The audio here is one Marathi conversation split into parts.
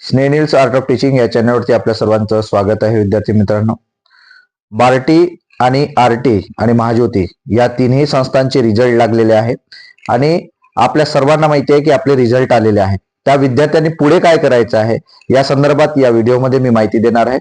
स्नेनिल्स आर्ट ऑफ टीचिंग या चॅनलवरती आपल्या सर्वांचं स्वागत आहे. विद्यार्थी मित्रांनो, बार्टी आणि आरटी आणि महाज्योती या तिन्ही संस्थांचे रिझल्ट लागलेले आहेत आणि आपल्या सर्वांना माहिती आहे की आपले रिझल्ट आलेले आहेत. त्या विद्यार्थ्यांनी पुढे काय करायचं आहे या संदर्भात या व्हिडिओमध्ये मी माहिती देणार आहे.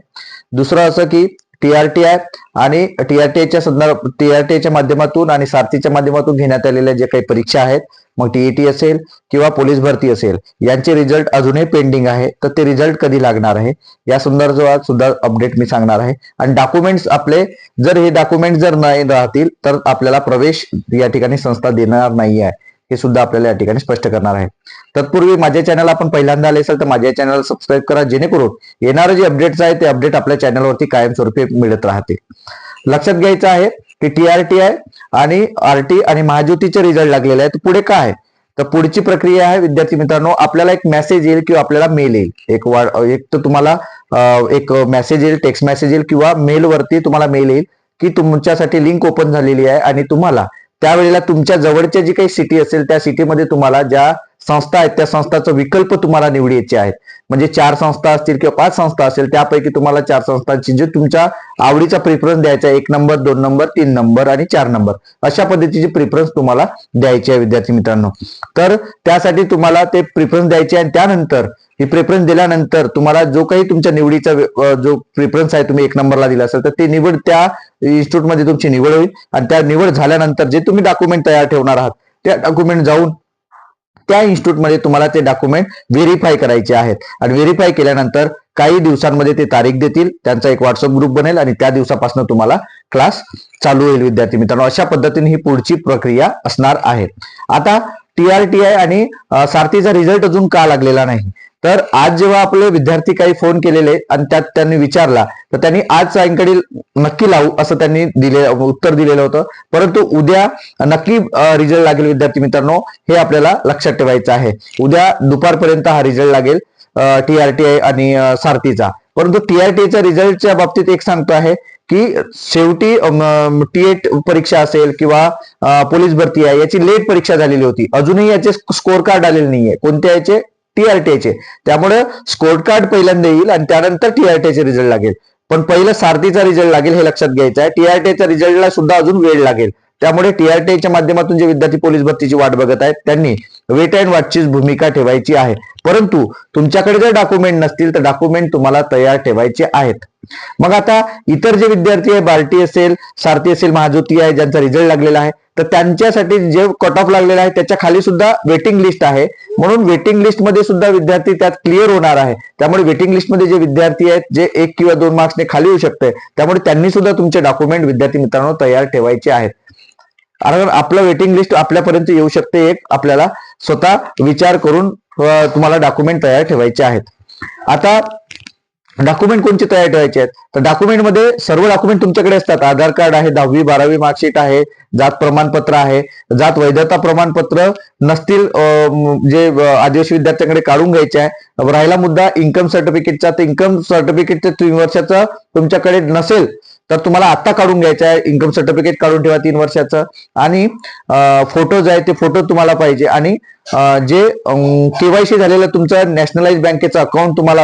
दुसरं असं की TRTI आणि टीआरटीआयच्या माध्यमातून आणि सारथीच्या माध्यमातून घेण्यात आलेल्या जे काही परीक्षा आहेत, मग TET असेल किंवा पोलीस भरती असेल, यांचे रिझल्ट अजूनही पेंडिंग आहे. तर ते रिझल्ट कधी लागणार आहे या संदर्भात सुद्धा अपडेट मी सांगणार आहे. आणि डॉक्युमेंट्स आपले जर हे डॉक्युमेंट जर नाही राहतील तर आपल्याला प्रवेश या ठिकाणी संस्था देणार नाही आहे, हे सुद्धा आपल्याला या ठिकाणी स्पष्ट करणार आहे. तत्पूर्वी माझ्या चॅनल आपण पहिल्यांदा आले असेल तर माझ्या चॅनलला सबस्क्राईब करा, जेणेकरून येणारे जे अपडेट्स आहेत ते अपडेट आपल्या चॅनलवरती कायमस्वरूपी मिळत राहतील. लक्षात घ्यायचं आहे की TRTI आणि RT आणि महाज्योतीचे रिझल्ट लागलेले आहेत. पुढे काय आहे तर पुढची प्रक्रिया आहे विद्यार्थी मित्रांनो, आपल्याला एक मेसेज येईल किंवा आपल्याला मेल येईल. एक तर तुम्हाला एक मेसेज येईल, टेक्स्ट मेसेज येईल किंवा मेल वरती तुम्हाला मेल येईल की तुमच्यासाठी लिंक ओपन झालेली आहे आणि तुम्हाला त्यावेळेला तुमच्या जवळच्या जी काही सिटी असेल त्या सिटीमध्ये तुम्हाला ज्या संस्था आहेत त्या संस्थाचा विकल्प तुम्हाला निवडायचे आहेत. म्हणजे 4 संस्था असतील किंवा 5 संस्था असेल, त्यापैकी तुम्हाला 4 संस्थांची जे तुमच्या आवडीचा प्रिफरन्स द्यायचा आहे, 1 नंबर, 2 नंबर, 3 नंबर आणि 4 नंबर, अशा पद्धतीची प्रिफरन्स तुम्हाला द्यायची आहे विद्यार्थी मित्रांनो. तर त्यासाठी तुम्हाला ते प्रिफरन्स द्यायचे आणि त्यानंतर ही प्रेफरन्स दिल्यानंतर तुम्हाला जो काही तुमच्या निवडीचा जो प्रेफरन्स आहे, तुम्ही 1 नंबरला दिला असेल तर ते निवड त्या इन्स्टिट्यूटमध्ये तुमची निवड होईल आणि त्या निवड झाल्यानंतर जे तुम्ही डॉक्युमेंट तयार ठेवणार आहात त्या डॉक्युमेंट जाऊन त्या इन्स्टिट्यूटमध्ये तुम्हाला ते डॉक्युमेंट व्हेरीफाय करायचे आहेत आणि व्हेरीफाय केल्यानंतर काही दिवसांमध्ये ते तारीख देतील, त्यांचा एक व्हॉट्सअप ग्रुप बनेल आणि त्या दिवसापासून तुम्हाला क्लास चालू होईल विद्यार्थी मित्रांनो. अशा पद्धतीने ही पुढची प्रक्रिया असणार आहे. आता TRTI आणि सारथीचा रिझल्ट अजून का लागलेला नाही, तर आज जेव्हा आपले विद्यार्थी काही फोन केलेले आणि त्यात त्यांनी विचारला तर त्यांनी आज सायंकाळी नक्की लावू असं त्यांनी उत्तर दिलेलं होतं, परंतु उद्या नक्की रिझल्ट लागेल विद्यार्थी मित्रांनो, हे आपल्याला लक्षात ठेवायचं आहे. उद्या दुपारपर्यंत हा रिझल्ट लागेल TRTI आणि सारथीचा. परंतु TRTIच्या रिझल्टच्या बाबतीत एक सांगतो आहे की शेवटी TET परीक्षा असेल किंवा पोलीस भरती आहे याची लेट परीक्षा झालेली होती, अजूनही याचे स्कोर कार्ड आलेले नाहीये. कोणत्या याचे? TRTIचे. त्यामुळे स्कोर कार्ड पहिल्यांदा येईल आणि त्यानंतर TRTIचे रिझल्ट लागेल. पण पहिलं सारथीचा रिझल्ट लागेल, हे लक्षात घ्यायचं आहे. TRTIच्या रिझल्टला सुद्धा अजून वेळ लागेल. त्यामुळे TRTIच्या माध्यमातून जे विद्यार्थी पोलीस भरतीची वाट बघत आहेत त्यांनी वेट अँड वॉचचीच भूमिका ठेवायची आहे. परंतु तुमच्याकडे जर डॉक्युमेंट नसतील तर डॉक्युमेंट तुम्हाला तयार ठेवायचे आहेत. मग आता इतर जे विद्यार्थी आहे, बार्टी असेल, सारथी असेल, महाज्योती आहे, ज्यांचा रिझल्ट लागलेला आहे, तर त्यांच्यासाठी जे कट ऑफ लागलेला आहे त्याच्या खाली सुद्धा वेटिंग लिस्ट आहे. म्हणून वेटिंग लिस्ट मध्ये सुद्धा विद्यार्थी त्यात क्लिअर होणार आहे. त्यामुळे वेटिंग लिस्ट मध्ये जे विद्यार्थी आहेत जे 1 किंवा 2 मार्क्सने खाली येऊ शकते, त्यामुळे त्यांनी सुद्धा तुमचे डॉक्युमेंट विद्यार्थी मित्रांनो तयार ठेवायचे आहेत. कारण आपलं वेटिंग लिस्ट आपल्यापर्यंत येऊ शकते, एक आपल्याला स्वतः विचार करून तुम्हाला डॉक्युमेंट तयार ठेवायचे आहेत. आता डॉक्युमेंट कोणते तयार ठेवायचे आहेत तर डॉक्युमेंटमध्ये सर्व डॉक्युमेंट तुमच्याकडे असतात. आधार कार्ड आहे, 10वी 12वी मार्कशीट आहे, जात प्रमाणपत्र आहे, जात वैधता प्रमाणपत्र नसतील जे आदिवासी विद्यार्थ्यांकडे काढून घ्यायचे आहे. राहिला मुद्दा इन्कम सर्टिफिकेटचा, तर इन्कम सर्टिफिकेटच्या 3 वर्षाचं तुमच्याकडे नसेल तर तुम्हाला आता काढून घ्यायचं आहे. इन्कम सर्टिफिकेट काढून ठेवा 3 वर्षाचं. आणि फोटोज आहे ते फोटो तुम्हाला पाहिजे. आणि जे KYC झालेलं तुमचं नॅशनलाइज बँकेचं अकाउंट तुम्हाला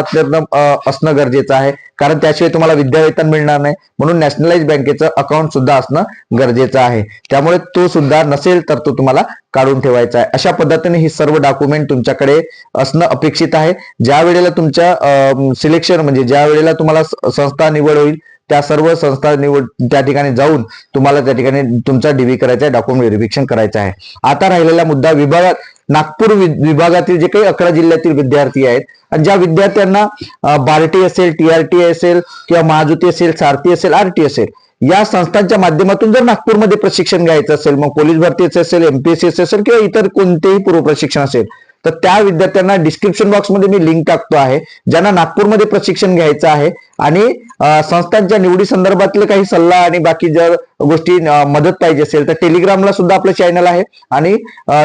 असणं गरजेचं आहे, कारण त्याशिवाय तुम्हाला विद्यावेतन मिळणार नाही. म्हणून नॅशनलाइज बँकेचं अकाउंट सुद्धा असणं गरजेचं आहे. त्यामुळे तो सुद्धा नसेल तर तो तुम्हाला काढून ठेवायचा आहे. अशा पद्धतीने ही सर्व डॉक्युमेंट तुमच्याकडे असणं अपेक्षित आहे. ज्या वेळेला तुमच्या सिलेक्शन म्हणजे ज्या वेळेला तुम्हाला संस्था निवड होईल त्या सर्व संस्था निवड त्या ठिकाणी जाऊन तुम्हाला त्या ठिकाणी तुमचा DV करायचा आहे, डॉक्युमेंट व्हेरिफिकेशन करायचं आहे. आता राहिलेला मुद्दा विभागात नागपूर विभागातील जे काही 11 जिल्ह्यातील विद्यार्थी आहेत आणि ज्या विद्यार्थ्यांना बार्टी असेल, TRTI असेल किंवा महाज्योती असेल, सारथी असेल, RT असेल, या संस्थांच्या माध्यमातून जर नागपूरमध्ये प्रशिक्षण घ्यायचं असेल, मग पोलीस भरतीचे असेल, MPSC असेल किंवा इतर कोणतेही पूर्व प्रशिक्षण असेल, तर त्या विद्यार्थ्यांना डिस्क्रिप्शन बॉक्समध्ये मी लिंक टाकतो आहे. ज्यांना नागपूरमध्ये प्रशिक्षण घ्यायचं आहे आणि संस्थांच्या निवडी संदर्भातले काही सल्ला आणि बाकी जर गोष्टी मदत पाहिजे असेल तर टेलिग्रामला सुद्धा आपलं चॅनल आहे आणि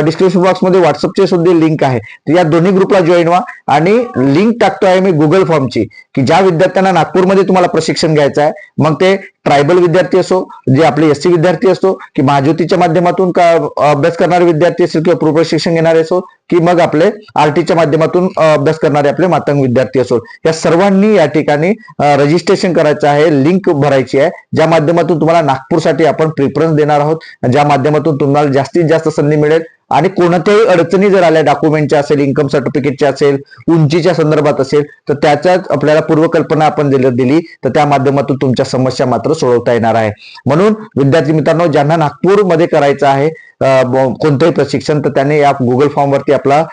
डिस्क्रिप्शन बॉक्समध्ये व्हॉट्सअपचे सुद्धा लिंक आहे. तर या दोन्ही ग्रुपला जॉईन व्हा आणि लिंक टाकतो आहे मी गुगल फॉर्मची, की ज्या विद्यार्थ्यांना नागपूरमध्ये तुम्हाला प्रशिक्षण घ्यायचं आहे, मग ते ट्रायबल विद्यार्थी असो, जे आपले एससी विद्यार्थी असो, की महाज्योतीच्या माध्यमातून अभ्यास करणारे विद्यार्थी असेल किंवा पूर्व शिक्षण घेणारे असो, की मग आपले आरटीच्या माध्यमातून अभ्यास करणारे आपले मातंग विद्यार्थी असो, या सर्वांनी या ठिकाणी रजिस्ट्रेशन करायचं आहे. लिंक भरायची आहे, ज्या माध्यमातून तुम्हाला नागपूरसाठी आपण प्रिफरन्स देणार आहोत, ज्या माध्यमातून तुम्हाला जास्तीत जास्त संधी मिळेल. आणि कोणत्याही अडचणी जर आल्या, डॉक्युमेंटच्या असेल, इन्कम सर्टिफिकेटच्या असेल, उंचीच्या संदर्भात असेल, तर त्याच्यात आपल्याला पूर्वकल्पना आपण दिली तर त्या माध्यमातून तुमच्या समस्या मात्र सोडवता येणार आहे. म्हणून विद्यार्थी मित्रांनो, ज्यांना नागपूरमध्ये करायचं आहे कोणतंही प्रशिक्षण, तर त्याने या गुगल फॉर्म वरती आपला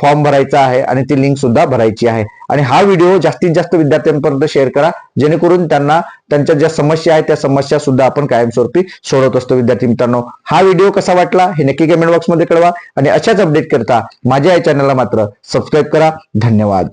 फॉर्म भरायचा आहे आणि ती लिंक सुद्धा भरायची आहे. आणि हा व्हिडिओ जास्तीत जास्त विद्यार्थ्यांपर्यंत शेअर करा, जेणेकरून त्यांना त्यांच्या ज्या समस्या आहेत त्या समस्या सुद्धा आपण कायमस्वरूपी सोडवत असतो. विद्यार्थी मित्रांनो, हा व्हिडिओ कसा वाटला हे नक्की कमेंट बॉक्समध्ये कळवा आणि अशाच अपडेट करता माझ्या या चॅनलला मात्र सबस्क्राईब करा. धन्यवाद.